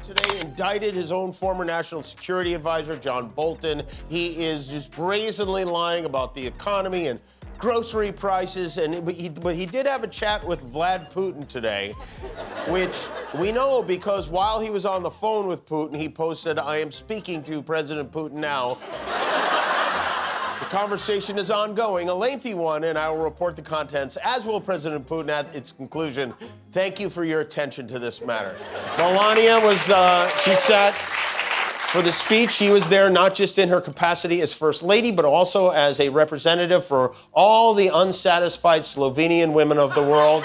Today indicted his own former national security advisor, John Bolton. He is just brazenly lying about the economy and grocery prices, but he did have a chat with Vlad Putin today, which we know because while he was on the phone with Putin, he posted, "I am speaking to President Putin now." The conversation is ongoing, a lengthy one, and I will report the contents, as will President Putin at its conclusion. Thank you for your attention to this matter. Melania she sat for the speech. She was there not just in her capacity as First Lady, but also as a representative for all the unsatisfied Slovenian women of the world.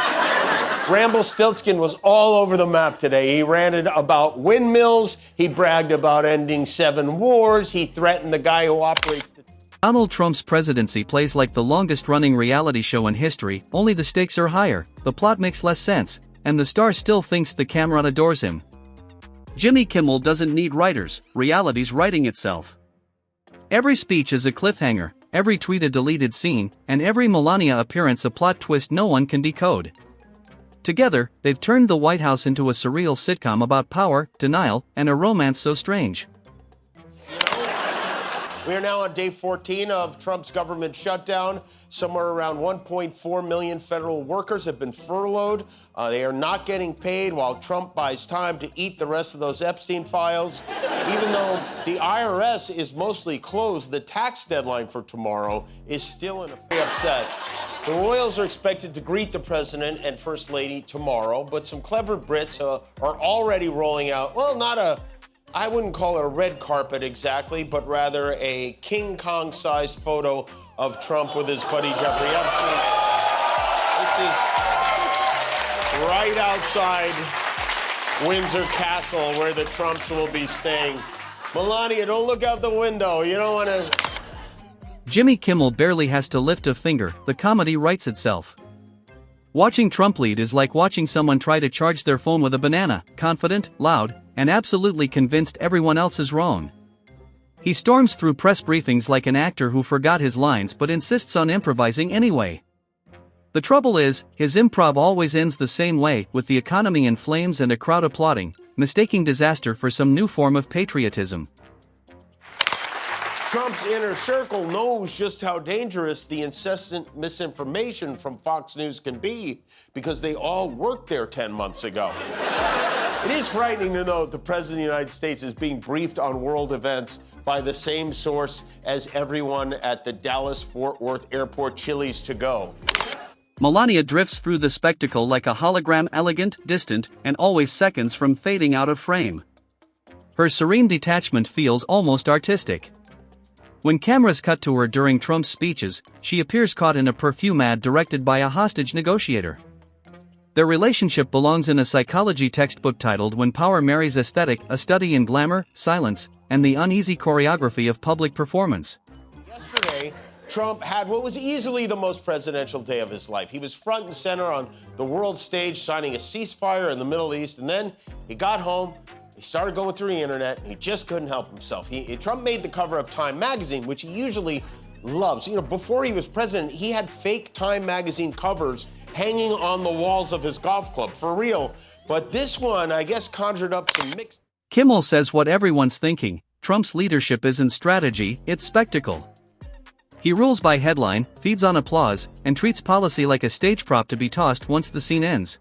Rumpelstiltskin was all over the map today. He ranted about windmills. He bragged about ending 7 wars. He threatened the guy who operates the... Donald Trump's presidency plays like the longest-running reality show in history, only the stakes are higher, the plot makes less sense, and the star still thinks the camera adores him. Jimmy Kimmel doesn't need writers, reality's writing itself. Every speech is a cliffhanger, every tweet a deleted scene, and every Melania appearance a plot twist no one can decode. Together, they've turned the White House into a surreal sitcom about power, denial, and a romance so strange. We are now on day 14 of Trump's government shutdown. Somewhere around 1.4 million federal workers have been furloughed. They are not getting paid while Trump buys time to eat the rest of those Epstein files. Even though the IRS is mostly closed, the tax deadline for tomorrow is still in a upset. The royals are expected to greet the president and First Lady tomorrow, but some clever Brits are already rolling out, I wouldn't call it a red carpet exactly, but rather a King Kong-sized photo of Trump with his buddy Jeffrey Epstein. This is right outside Windsor Castle where the Trumps will be staying. Melania, don't look out the window. You don't want to... Jimmy Kimmel barely has to lift a finger, the comedy writes itself. Watching Trump lead is like watching someone try to charge their phone with a banana, confident, loud, and absolutely convinced everyone else is wrong. He storms through press briefings like an actor who forgot his lines but insists on improvising anyway. The trouble is, his improv always ends the same way, with the economy in flames and a crowd applauding, mistaking disaster for some new form of patriotism. Trump's inner circle knows just how dangerous the incessant misinformation from Fox News can be because they all worked there 10 months ago. It is frightening to know that the President of the United States is being briefed on world events by the same source as everyone at the Dallas-Fort Worth Airport Chili's to go. Melania drifts through the spectacle like a hologram, elegant, distant, and always seconds from fading out of frame. Her serene detachment feels almost artistic. When cameras cut to her during Trump's speeches, she appears caught in a perfume ad directed by a hostage negotiator. Their relationship belongs in a psychology textbook titled When Power Marries Aesthetic, a study in glamour, silence, and the uneasy choreography of public performance. Yesterday, Trump had what was easily the most presidential day of his life. He was front and center on the world stage signing a ceasefire in the Middle East, and then he got home. He started going through the internet, and he just couldn't help himself. Trump made the cover of Time magazine, which he usually loves. Before he was president, he had fake Time magazine covers hanging on the walls of his golf club, for real. But this one, I guess, conjured up some mixed... Kimmel says what everyone's thinking: Trump's leadership isn't strategy, it's spectacle. He rules by headline, feeds on applause, and treats policy like a stage prop to be tossed once the scene ends.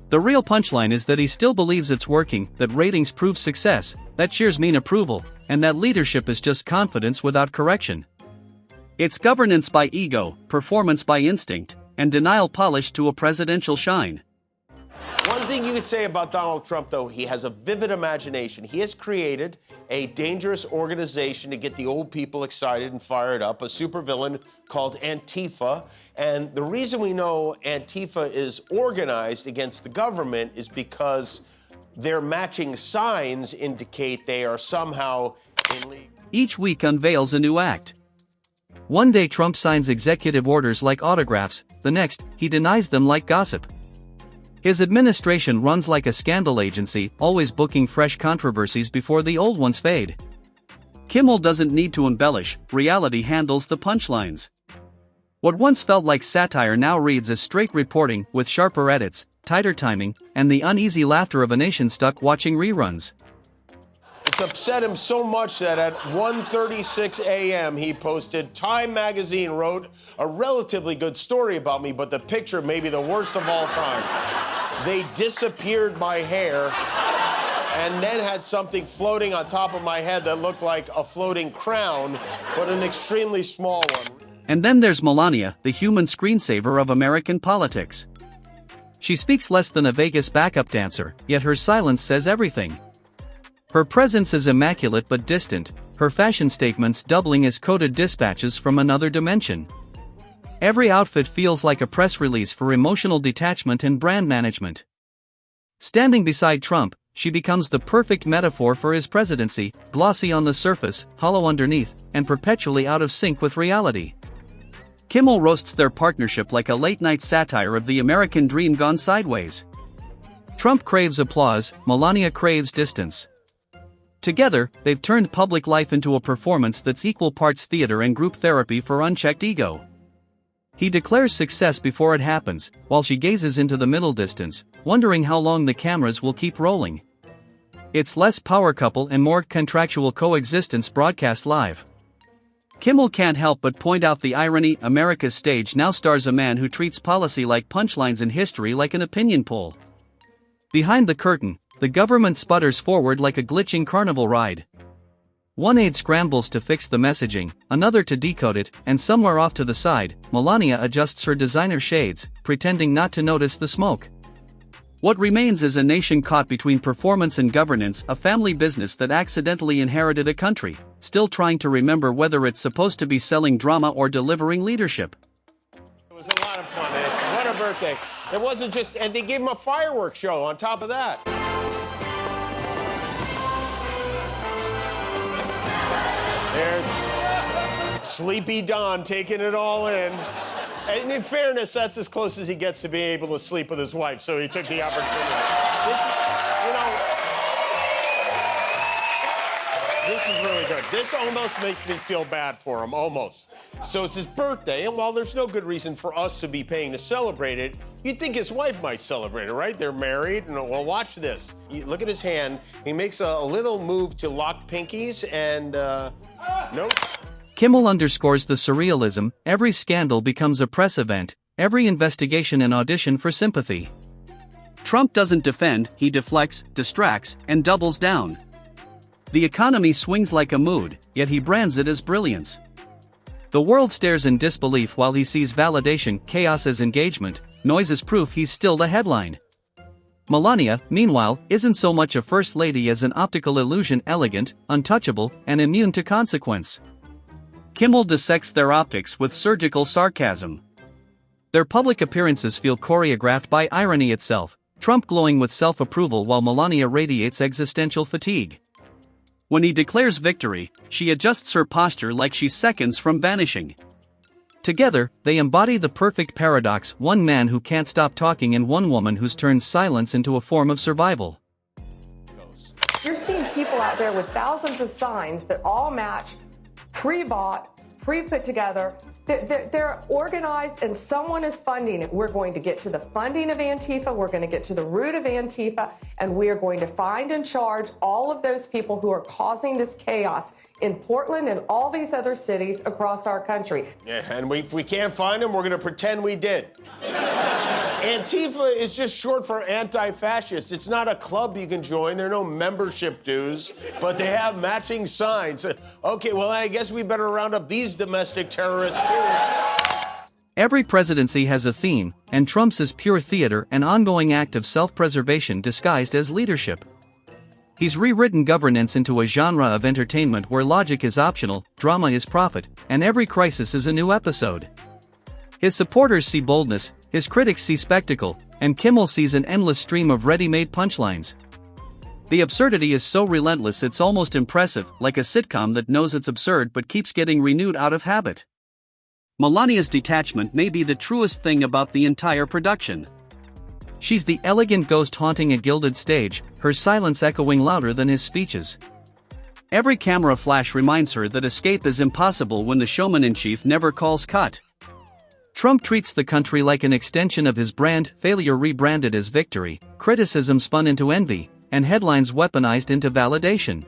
The real punchline is that he still believes it's working, that ratings prove success, that cheers mean approval, and that leadership is just confidence without correction. It's governance by ego, performance by instinct, and denial polished to a presidential shine. One thing you could say about Donald Trump, though, he has a vivid imagination. He has created a dangerous organization to get the old people excited and fired up, a supervillain called Antifa. And the reason we know Antifa is organized against the government is because their matching signs indicate they are somehow in league. Each week unveils a new act. One day Trump signs executive orders like autographs, the next, he denies them like gossip. His administration runs like a scandal agency, always booking fresh controversies before the old ones fade. Kimmel doesn't need to embellish, reality handles the punchlines. What once felt like satire now reads as straight reporting, with sharper edits, tighter timing, and the uneasy laughter of a nation stuck watching reruns. It's upset him so much that at 1:36 a.m. he posted, Time magazine wrote a relatively good story about me, but the picture may be the worst of all time. They disappeared my hair and then had something floating on top of my head that looked like a floating crown, but an extremely small one. And then there's Melania, the human screensaver of American politics. She speaks less than a Vegas backup dancer, yet her silence says everything. Her presence is immaculate but distant, her fashion statements doubling as coded dispatches from another dimension. Every outfit feels like a press release for emotional detachment and brand management. Standing beside Trump, she becomes the perfect metaphor for his presidency, glossy on the surface, hollow underneath, and perpetually out of sync with reality. Kimmel roasts their partnership like a late-night satire of the American dream gone sideways. Trump craves applause, Melania craves distance. Together, they've turned public life into a performance that's equal parts theater and group therapy for unchecked ego. He declares success before it happens, while she gazes into the middle distance, wondering how long the cameras will keep rolling. It's less power couple and more contractual coexistence broadcast live. Kimmel can't help but point out the irony. America's stage now stars a man who treats policy like punchlines and history like an opinion poll. Behind the curtain, the government sputters forward like a glitching carnival ride. One aide scrambles to fix the messaging, another to decode it, and somewhere off to the side, Melania adjusts her designer shades, pretending not to notice the smoke. What remains is a nation caught between performance and governance, a family business that accidentally inherited a country, still trying to remember whether it's supposed to be selling drama or delivering leadership. It was a lot of fun, Nancy. What a birthday. It wasn't just, and they gave him a fireworks show on top of that. There's Sleepy Don taking it all in. And in fairness, that's as close as he gets to being able to sleep with his wife, so he took the opportunity. This is really good. This almost makes me feel bad for him, almost. So it's his birthday, and while there's no good reason for us to be paying to celebrate it, you'd think his wife might celebrate it, right? They're married, and well, watch this. Look at his hand. He makes a little move to lock pinkies, and nope. Kimmel underscores the surrealism. Every scandal becomes a press event, every investigation an audition for sympathy. Trump doesn't defend, he deflects, distracts, and doubles down. The economy swings like a mood, yet he brands it as brilliance. The world stares in disbelief while he sees validation, chaos as engagement, noise as proof he's still the headline. Melania, meanwhile, isn't so much a first lady as an optical illusion, elegant, untouchable, and immune to consequence. Kimmel dissects their optics with surgical sarcasm. Their public appearances feel choreographed by irony itself, Trump glowing with self-approval while Melania radiates existential fatigue. When he declares victory, she adjusts her posture like she's seconds from vanishing. Together, they embody the perfect paradox: one man who can't stop talking and one woman who's turned silence into a form of survival. You're seeing people out there with thousands of signs that all match, pre-bought, pre-put together. They're organized and someone is funding it. We're going to get to the funding of Antifa. We're going to get to the root of Antifa, and we are going to find and charge all of those people who are causing this chaos in Portland and all these other cities across our country. Yeah, and if we can't find them, we're going to pretend we did. Antifa is just short for anti-fascist. It's not a club you can join. There are no membership dues, but they have matching signs. Okay, well, I guess we better round up these domestic terrorists, too. Every presidency has a theme, and Trump's is pure theater, an ongoing act of self-preservation disguised as leadership. He's rewritten governance into a genre of entertainment where logic is optional, drama is profit, and every crisis is a new episode. His supporters see boldness, his critics see spectacle, and Kimmel sees an endless stream of ready-made punchlines. The absurdity is so relentless it's almost impressive, like a sitcom that knows it's absurd but keeps getting renewed out of habit. Melania's detachment may be the truest thing about the entire production. She's the elegant ghost haunting a gilded stage, her silence echoing louder than his speeches. Every camera flash reminds her that escape is impossible when the showman-in-chief never calls cut. Trump treats the country like an extension of his brand, failure rebranded as victory, criticism spun into envy, and headlines weaponized into validation.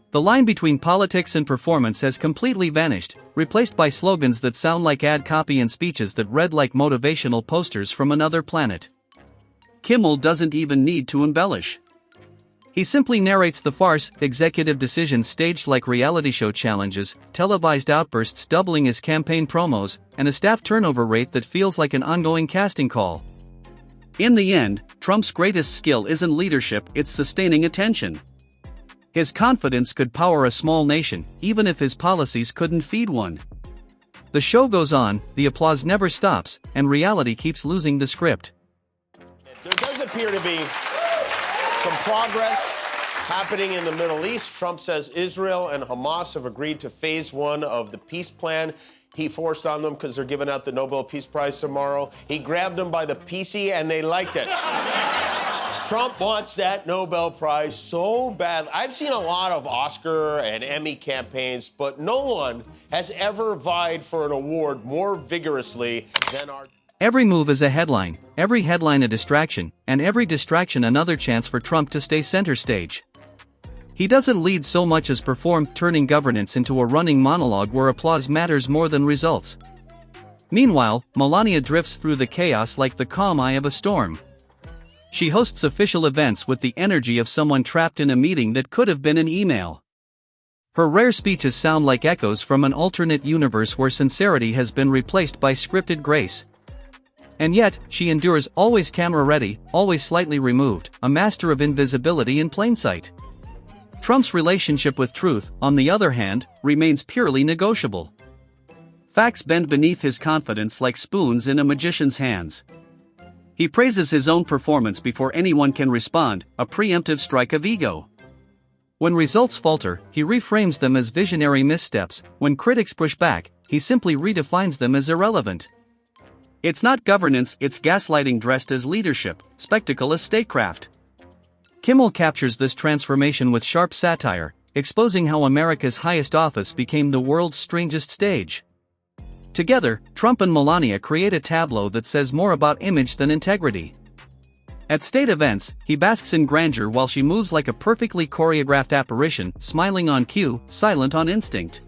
The line between politics and performance has completely vanished, replaced by slogans that sound like ad copy and speeches that read like motivational posters from another planet. Kimmel doesn't even need to embellish. He simply narrates the farce, executive decisions staged like reality show challenges, televised outbursts doubling his campaign promos, and a staff turnover rate that feels like an ongoing casting call. In the end, Trump's greatest skill isn't leadership, it's sustaining attention. His confidence could power a small nation, even if his policies couldn't feed one. The show goes on, the applause never stops, and reality keeps losing the script. There does appear to be some progress happening in the Middle East. Trump says Israel and Hamas have agreed to phase 1 of the peace plan he forced on them because they're giving out the Nobel Peace Prize tomorrow. He grabbed them by the PC and they liked it. Trump wants that Nobel Prize so bad. I've seen a lot of Oscar and Emmy campaigns, but no one has ever vied for an award more vigorously than our... Every move is a headline, every headline a distraction, and every distraction another chance for Trump to stay center stage. He doesn't lead so much as perform, turning governance into a running monologue where applause matters more than results. Meanwhile, Melania drifts through the chaos like the calm eye of a storm. She hosts official events with the energy of someone trapped in a meeting that could have been an email. Her rare speeches sound like echoes from an alternate universe where sincerity has been replaced by scripted grace. And yet, she endures, always camera ready, always slightly removed, a master of invisibility in plain sight. Trump's relationship with truth, on the other hand, remains purely negotiable. Facts bend beneath his confidence like spoons in a magician's hands. He praises his own performance before anyone can respond, a preemptive strike of ego. When results falter, he reframes them as visionary missteps. When critics push back, he simply redefines them as irrelevant. It's not governance, it's gaslighting dressed as leadership, spectacle as statecraft. Kimmel captures this transformation with sharp satire, exposing how America's highest office became the world's strangest stage. Together, Trump and Melania create a tableau that says more about image than integrity. At state events, he basks in grandeur while she moves like a perfectly choreographed apparition, smiling on cue, silent on instinct.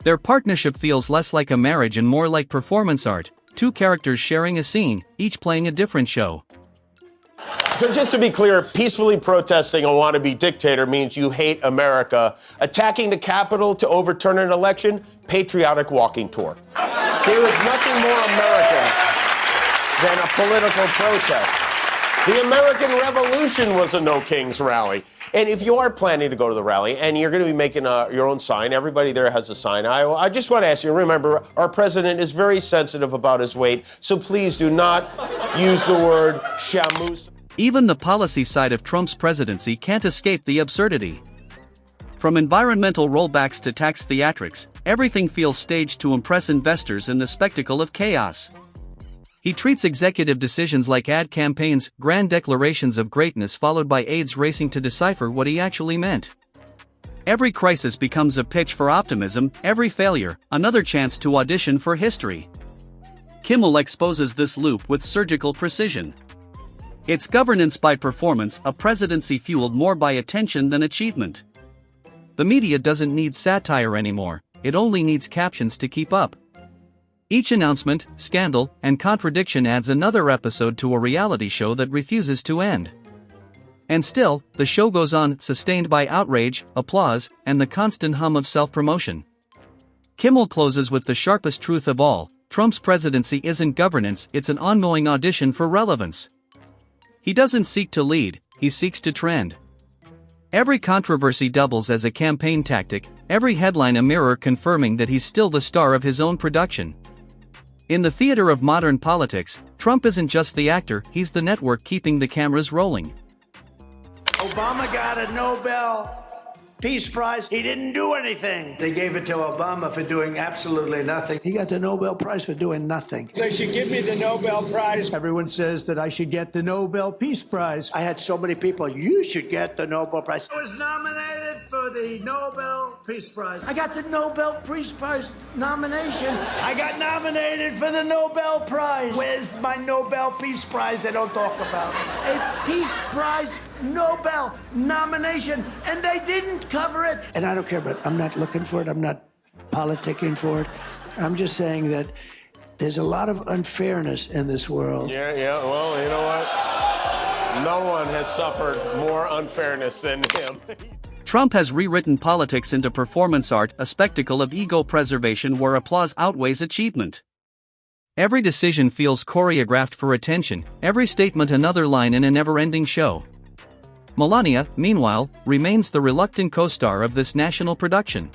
Their partnership feels less like a marriage and more like performance art, two characters sharing a scene, each playing a different show. So just to be clear, peacefully protesting a wannabe dictator means you hate America. Attacking the Capitol to overturn an election, patriotic walking tour. There is nothing more American than a political protest. The American Revolution was a No Kings rally. And if you are planning to go to the rally and you're going to be making your own sign, everybody there has a sign. I just want to ask you, remember, our president is very sensitive about his weight, so please do not use the word shamus. Even the policy side of Trump's presidency can't escape the absurdity. From environmental rollbacks to tax theatrics, everything feels staged to impress investors in the spectacle of chaos. He treats executive decisions like ad campaigns, grand declarations of greatness followed by aides racing to decipher what he actually meant. Every crisis becomes a pitch for optimism, every failure, another chance to audition for history. Kimmel exposes this loop with surgical precision. It's governance by performance, a presidency fueled more by attention than achievement. The media doesn't need satire anymore, it only needs captions to keep up. Each announcement, scandal, and contradiction adds another episode to a reality show that refuses to end. And still, the show goes on, sustained by outrage, applause, and the constant hum of self-promotion. Kimmel closes with the sharpest truth of all: Trump's presidency isn't governance, it's an ongoing audition for relevance. He doesn't seek to lead, he seeks to trend. Every controversy doubles as a campaign tactic, every headline a mirror confirming that he's still the star of his own production. In the theater of modern politics, Trump isn't just the actor, he's the network keeping the cameras rolling. Obama got a Nobel Peace Prize. He didn't do anything. They gave it to Obama for doing absolutely nothing. He got the Nobel Prize for doing nothing. They should give me the Nobel Prize. Everyone says that I should get the Nobel Peace Prize. I had so many people, you should get the Nobel Prize. I was nominated for the Nobel Peace Prize. I got the Nobel Peace Prize nomination. I got nominated for the Nobel Prize. Where's my Nobel Peace Prize they don't talk about? A Peace Prize Nobel nomination, and they didn't cover it. And I don't care, but I'm not looking for it. I'm not politicking for it. I'm just saying that there's a lot of unfairness in this world. Yeah, well, you know what? No one has suffered more unfairness than him. Trump has rewritten politics into performance art, a spectacle of ego preservation where applause outweighs achievement. Every decision feels choreographed for attention, every statement another line in a never-ending show. Melania, meanwhile, remains the reluctant co-star of this national production.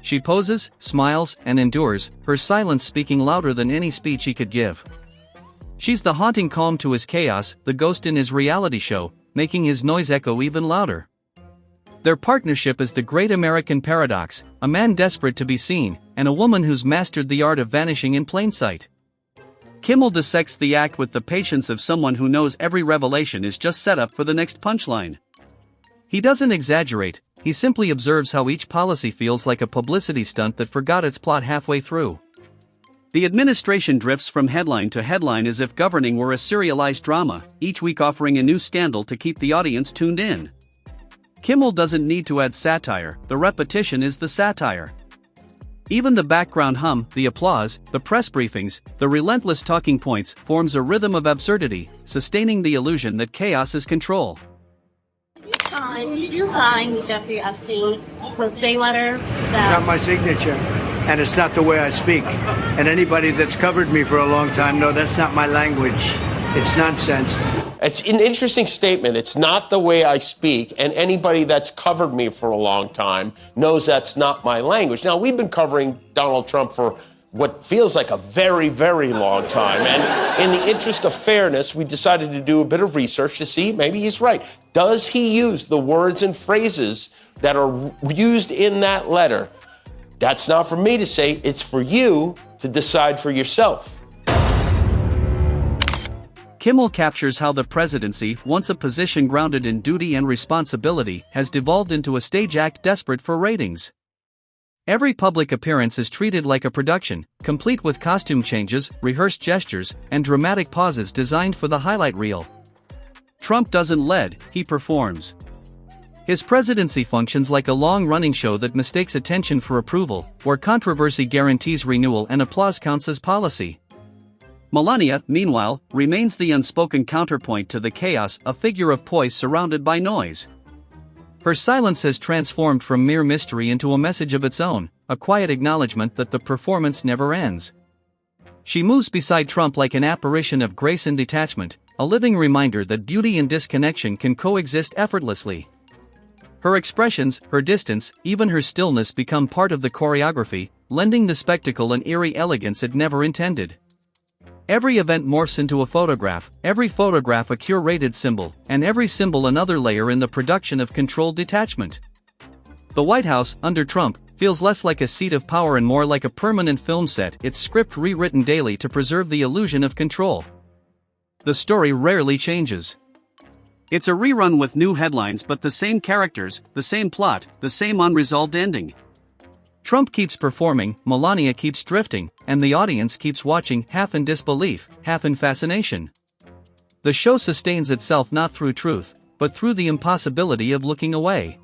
She poses, smiles, and endures, her silence speaking louder than any speech he could give. She's the haunting calm to his chaos, the ghost in his reality show, making his noise echo even louder. Their partnership is the great American paradox, a man desperate to be seen, and a woman who's mastered the art of vanishing in plain sight. Kimmel dissects the act with the patience of someone who knows every revelation is just set up for the next punchline. He doesn't exaggerate, he simply observes how each policy feels like a publicity stunt that forgot its plot halfway through. The administration drifts from headline to headline as if governing were a serialized drama, each week offering a new scandal to keep the audience tuned in. Kimmel doesn't need to add satire, the repetition is the satire. Even the background hum, the applause, the press briefings, the relentless talking points forms a rhythm of absurdity, sustaining the illusion that chaos is control. Did you sign Jeffrey Epstein birthday letter? It's not my signature, and it's not the way I speak. And anybody that's covered me for a long time, no, that's not my language. It's nonsense. It's an interesting statement. It's not the way I speak, and anybody that's covered me for a long time knows that's not my language. Now, we've been covering Donald Trump for what feels like a very, very long time. And in the interest of fairness, we decided to do a bit of research to see maybe he's right. Does he use the words and phrases that are used in that letter? That's not for me to say. It's for you to decide for yourself. Kimmel captures how the presidency, once a position grounded in duty and responsibility, has devolved into a stage act desperate for ratings. Every public appearance is treated like a production, complete with costume changes, rehearsed gestures, and dramatic pauses designed for the highlight reel. Trump doesn't lead, he performs. His presidency functions like a long-running show that mistakes attention for approval, where controversy guarantees renewal and applause counts as policy. Melania, meanwhile, remains the unspoken counterpoint to the chaos, a figure of poise surrounded by noise. Her silence has transformed from mere mystery into a message of its own, a quiet acknowledgement that the performance never ends. She moves beside Trump like an apparition of grace and detachment, a living reminder that beauty and disconnection can coexist effortlessly. Her expressions, her distance, even her stillness become part of the choreography, lending the spectacle an eerie elegance it never intended. Every event morphs into a photograph, every photograph a curated symbol, and every symbol another layer in the production of controlled detachment. The White House, under Trump, feels less like a seat of power and more like a permanent film set, its script rewritten daily to preserve the illusion of control. The story rarely changes. It's a rerun with new headlines but the same characters, the same plot, the same unresolved ending. Trump keeps performing, Melania keeps drifting, and the audience keeps watching, half in disbelief, half in fascination. The show sustains itself not through truth, but through the impossibility of looking away.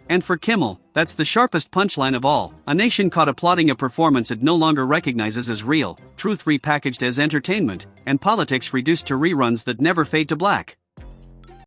And for Kimmel, that's the sharpest punchline of all, a nation caught applauding a performance it no longer recognizes as real, truth repackaged as entertainment, and politics reduced to reruns that never fade to black.